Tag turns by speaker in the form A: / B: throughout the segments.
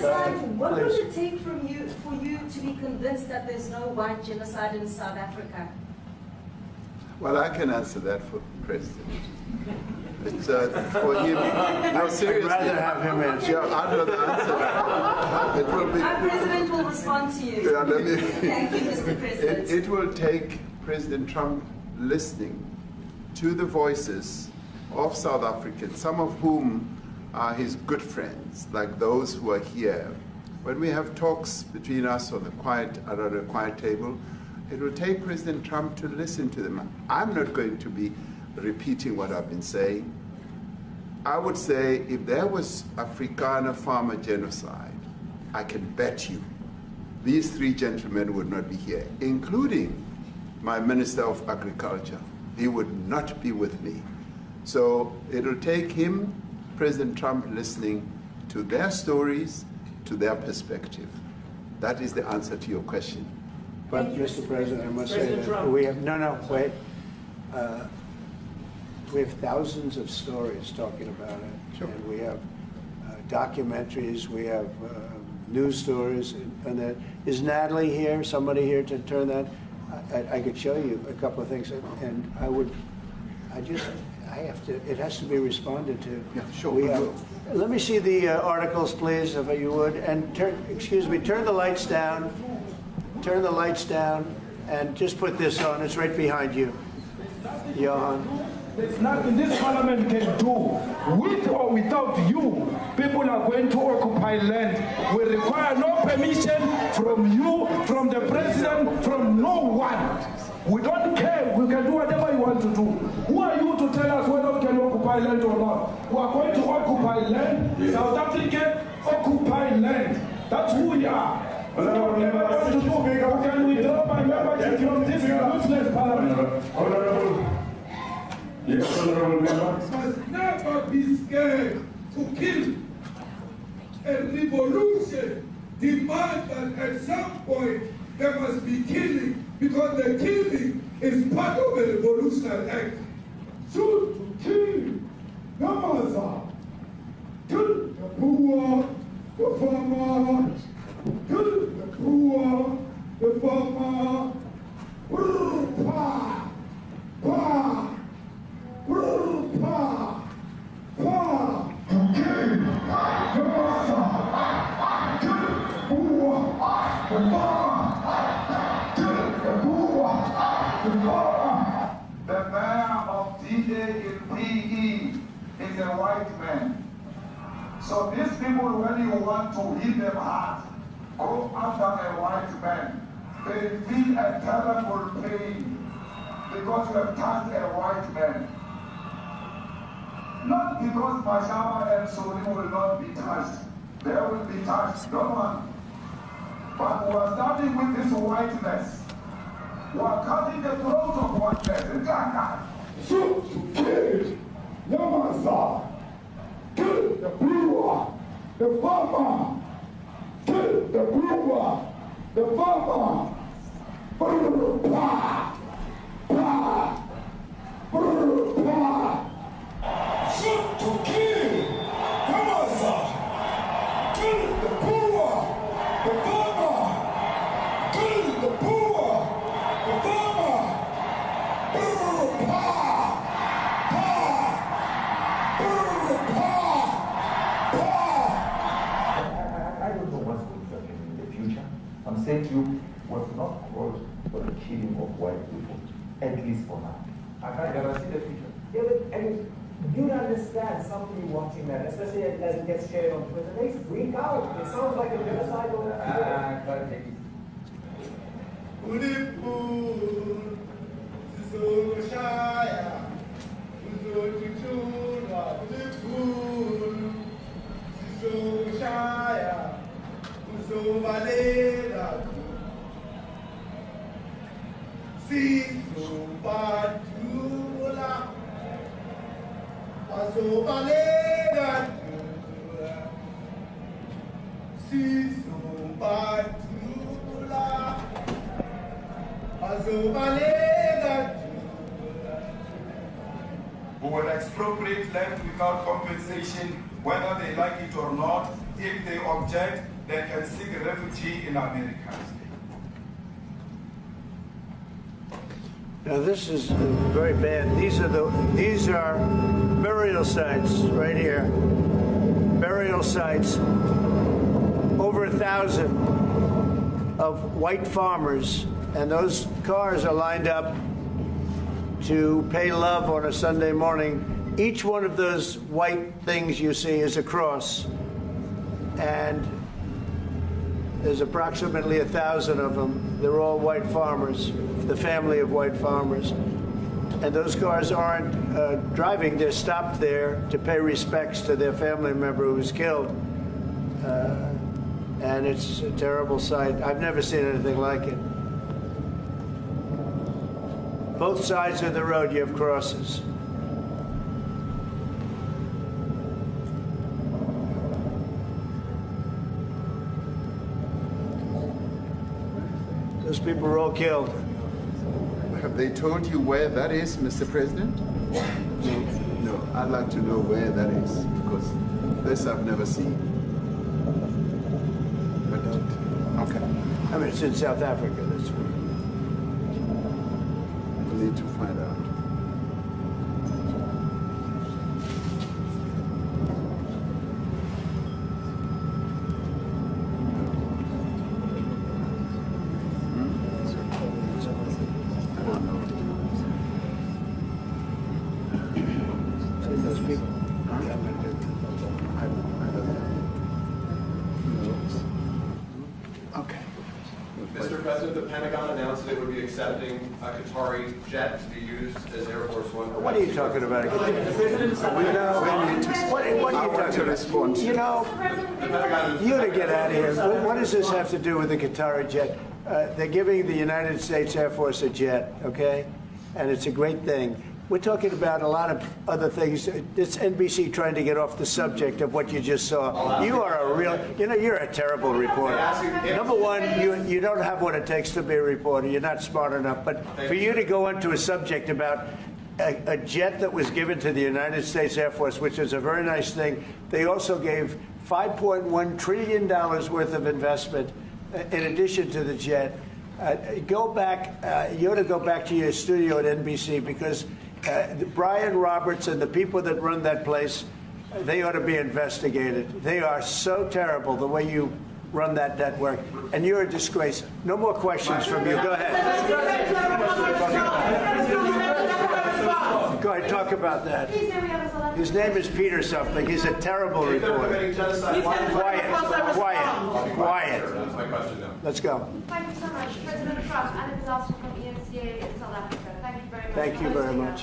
A: genocide, what would it take for you to be convinced that there's no white genocide in South Africa?
B: Well, I can answer that for the President. It's, for him, no, seriously.
C: I'd rather have him answer.
B: Yeah, I'd rather answer that. It will be,
A: Our President will respond to you.
B: Yeah,
A: Thank you, Mr. President.
B: It will take President Trump listening to the voices of South Africans, some of whom are his good friends, like those who are here. When we have talks between us on the around a quiet table, it will take President Trump to listen to them. I'm not going to be repeating what I've been saying. I would say if there was Afrikaner farmer genocide, I can bet you these three gentlemen would not be here, including my Minister of Agriculture. He would not be with me. So it'll take him, President Trump, listening to their stories, to their perspective. That is the answer to your question.
C: But, Mr. President, I must say that we have, wait. We have thousands of stories talking about it. Sure. And we have documentaries, we have news stories, and that. Is Natalie here, somebody here to turn that? I could show you a couple of things, and I have to, it has to be responded to.
B: Yeah, sure.
C: Let me see the articles, please, if you would, and turn the lights down, and just put this on. It's right behind you, Johan.
D: There's nothing this parliament can do. With or without you, people are going to occupy land. We require no permission from you, from the president, from no one. We don't care. We can do whatever you want to do. Who are you to tell us whether we can occupy land or not? We are going to occupy land. Yes. South Africa occupy land. That's who we are. Can we drop our membership from this useless parliament?
E: Yes, Honorable Member. Must never be scared to kill. A revolution demands that at some point there must be killing, because the killing is part of a revolutionary act. Shoot to kill, Namasa. Kill the poor, the farmer. Kill the poor, the farmer. Pa, pa.
F: The mayor of D-Day in PE is a white man. So these people, when you want to hit them hard, go after a white man. They feel a terrible pain because you have touched a white man. Not because Mashaba and Suri will not be touched. They will be touched, no one. But we are starting with this whiteness. We are cutting the throat of whiteness.
E: Shoot to kill, Namasa. Kill the brewer, the farmer. Kill the brewer, the farmer. Pa, pa, pa. Shoot to kill, Namasa. Kill the brewer, the farmer. Kill the brewer, the farmer. Pa,
G: I don't know what's going to happen in the future. I'm saying to you, was not called for the killing of white people, at least for now. I can't guarantee the future.
H: Yeah, but, I mean, you'd understand somebody watching that, especially as it gets shared on Twitter. They freak out. It sounds like a genocide on Twitter.
F: Who will expropriate land without compensation, whether they like it or not,
E: If they object, they can seek refugee in America.
C: Now this is very bad. These are burial sites right here. Burial sites. Over 1,000 of white farmers, and those cars are lined up to pay love on a Sunday morning. Each one of those white things you see is a cross, and there's approximately 1,000 of them. They're all white farmers, the family of white farmers. And those cars aren't driving, they're stopped there to pay respects to their family member who was killed. And it's a terrible sight. I've never seen anything like it. Both sides of the road, you have crosses. Those people were all killed.
B: Have they told you where that is, Mr. President? No. I'd like to know where that is, because this I've never seen. But, okay.
C: I mean, it's in South Africa. That's
B: We need to find out.
I: Accepting a Qatari jet to be used as Air Force One.
C: What are you talking about?
B: What are you talking about?
C: You know, you to get out of here. What does this have to do with the Qatari jet? They're giving the United States Air Force a jet, okay? And it's a great thing. We're talking about a lot of other things. It's NBC trying to get off the subject of what you just saw. You are a real, you're a terrible reporter. Number one, you don't have what it takes to be a reporter. You're not smart enough. But for you to go into a subject about a jet that was given to the United States Air Force, which is a very nice thing, they also gave $5.1 trillion worth of investment in addition to the jet. Go back, you ought to go back to your studio at NBC, because Brian Roberts and the people that run that place, they ought to be investigated. They are so terrible the way you run that network, and you're a disgrace. No more questions from you. Go ahead. Go ahead, talk about that. His name is Peter something. He's a terrible reporter. Quiet.
I: That's my question now.
C: Let's go.
J: Thank you so much. President Trump, and it's also from ENCA in South Africa. Thank you very much.
C: Thank you very much.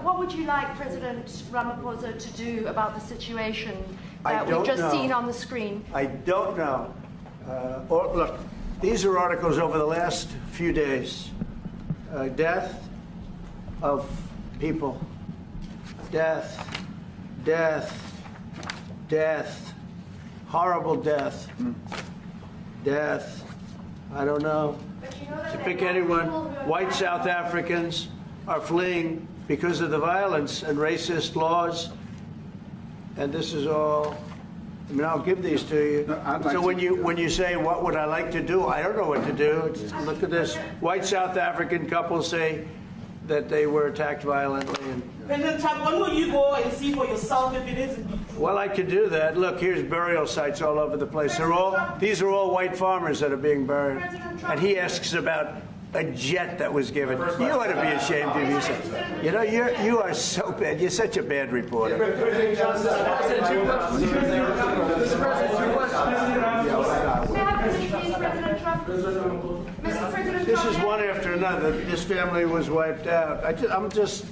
J: What would you like President Ramaphosa to do about the situation that we've just seen on the screen?
C: I don't know. Look, these are articles over the last few days. Death of people. Death. Horrible death. Death. I don't know. To pick anyone, white South Africans are fleeing because of the violence and racist laws. And this is all, I mean, I'll give these to you.
B: No,
C: so when you say, what would I like to do? I don't know what to do. Look at this. White South African couple say that they were attacked violently.
K: President Trump, when will you go and see for yourself if it is?
C: Well, I could do that. Look, here's burial sites all over the place. These are all white farmers that are being buried. And he asks about a jet that was given. You ought to be ashamed of yourself. You know, you are so bad. You're such a bad reporter. This is one after another. This family was wiped out. I'm just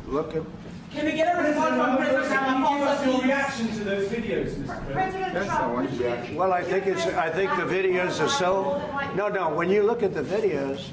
C: looking.
K: Can we get a report from President Ramaphosa?
D: Your reaction to those videos, Mr. President?
B: Yes, I want reaction.
C: Well, I think the videos are so. No. When you look at the videos,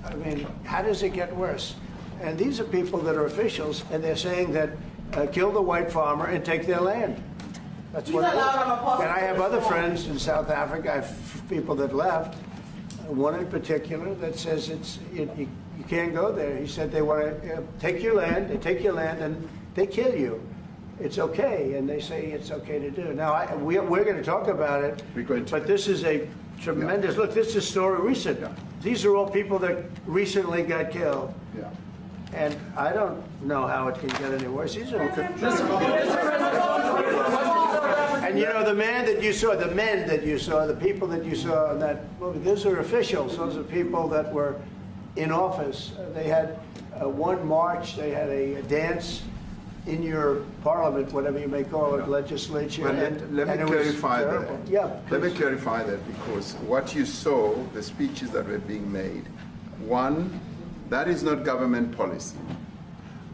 C: I mean, how does it get worse? And these are people that are officials, and they're saying that kill the white farmer and take their land. That's what. And I have other friends in South Africa. I have people that left. One in particular that says you can't go there. He said they want to take your land, they take your land, and they kill you. it's okay, and they say it's okay to do. Now, we're going to talk about it, but this is a tremendous, look, this is a story recent. These are all people that recently got killed.
B: Yeah.
C: And I don't know how it can get any worse. These are, and you know, the men that you saw, the people that you saw in that movie, those are officials. Those are people that were in office. They had one march, they had a dance in your parliament, whatever you may call it, legislature.
B: Well, let me clarify that.
C: Yeah,
B: let me clarify that, because what you saw, the speeches that were being made, one, that is not government policy.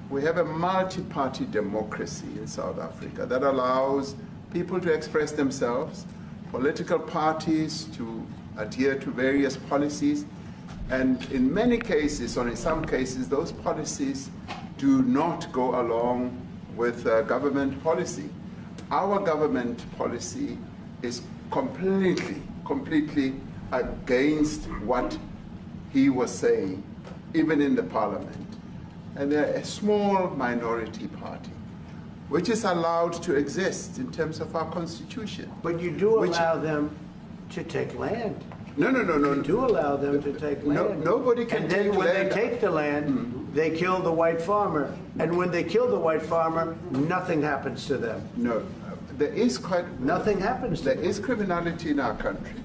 B: We have a multi-party democracy in South Africa that allows people to express themselves, political parties to adhere to various policies, and in many cases, or in some cases, those policies do not go along with government policy. Our government policy is completely against what he was saying, even in the parliament. And they're a small minority party, which is allowed to exist in terms of our constitution.
C: But you do allow them to take land.
B: No.
C: You do allow them to take land.
B: Nobody can take land.
C: And then when they take the land, they kill the white farmer. And when they kill the white farmer, nothing happens to them.
B: No, there is
C: nothing happens to them.
B: There is criminality in our country.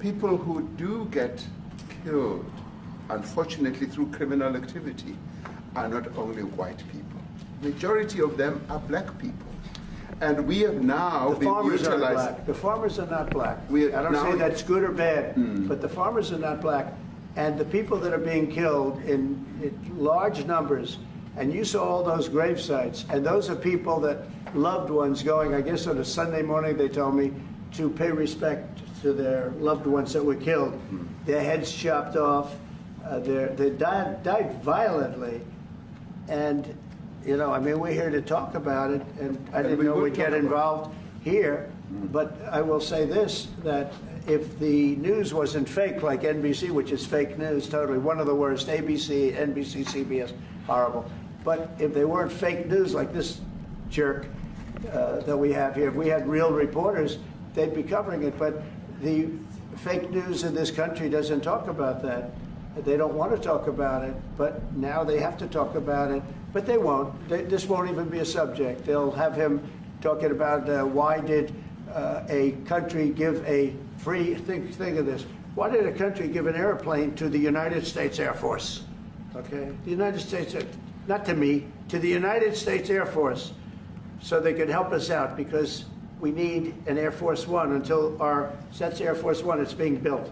B: People who do get killed, unfortunately, through criminal activity, are not only white people. Majority of them are black people. And we have now been utilized.
C: The farmers are not black. I don't say that's good or bad, but the farmers are not black. And the people that are being killed in large numbers, and you saw all those grave sites, and those are people that loved ones going, I guess on a Sunday morning, they told me, to pay respect to their loved ones that were killed. Their heads chopped off. They died violently. And you know, I mean, we're here to talk about it, and I didn't know we'd get involved here, but I will say this, that if the news wasn't fake, like NBC, which is fake news, totally, one of the worst, ABC, NBC, CBS, horrible, but if they weren't fake news like this jerk that we have here, if we had real reporters, they'd be covering it, but the fake news in this country doesn't talk about that. They don't want to talk about it, but now they have to talk about it. But they won't. This won't even be a subject. They'll have him talking about why did a country give a free, think of this, why did a country give an airplane to the United States Air Force? Okay? The United States, not to me, to the United States Air Force, so they could help us out, because we need an Air Force One until that's Air Force One, it's being built.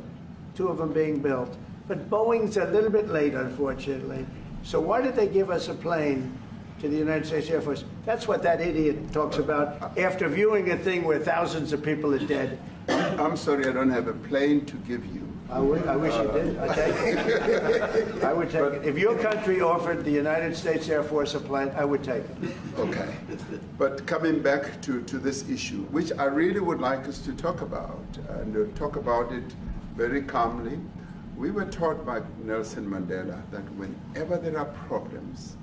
C: 2 of them being built. But Boeing's a little bit late, unfortunately. So why did they give us a plane to the United States Air Force? That's what that idiot talks about after viewing a thing where thousands of people are dead.
B: I'm sorry, I don't have a plane to give you.
C: I wish you did. I take it. I would take it. If your country offered the United States Air Force a plane, I would take it.
B: Okay. But coming back to this issue, which I really would like us to talk about, and talk about it very calmly. We were taught by Nelson Mandela that whenever there are problems,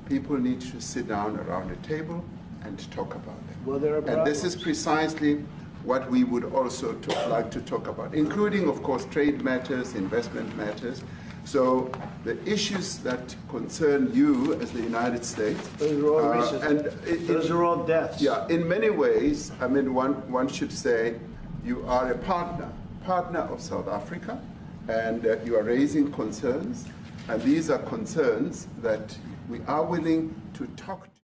B: people need to sit down around a table and talk about them.
C: Well, there are problems.
B: And this is precisely what we would also like to talk about, including, of course, trade matters, investment matters. So the issues that concern you as the United States.
C: Those are all recent. Those are all deaths.
B: Yeah, in many ways, I mean, one should say you are a partner of South Africa, and you are raising concerns, and these are concerns that we are willing to talk to.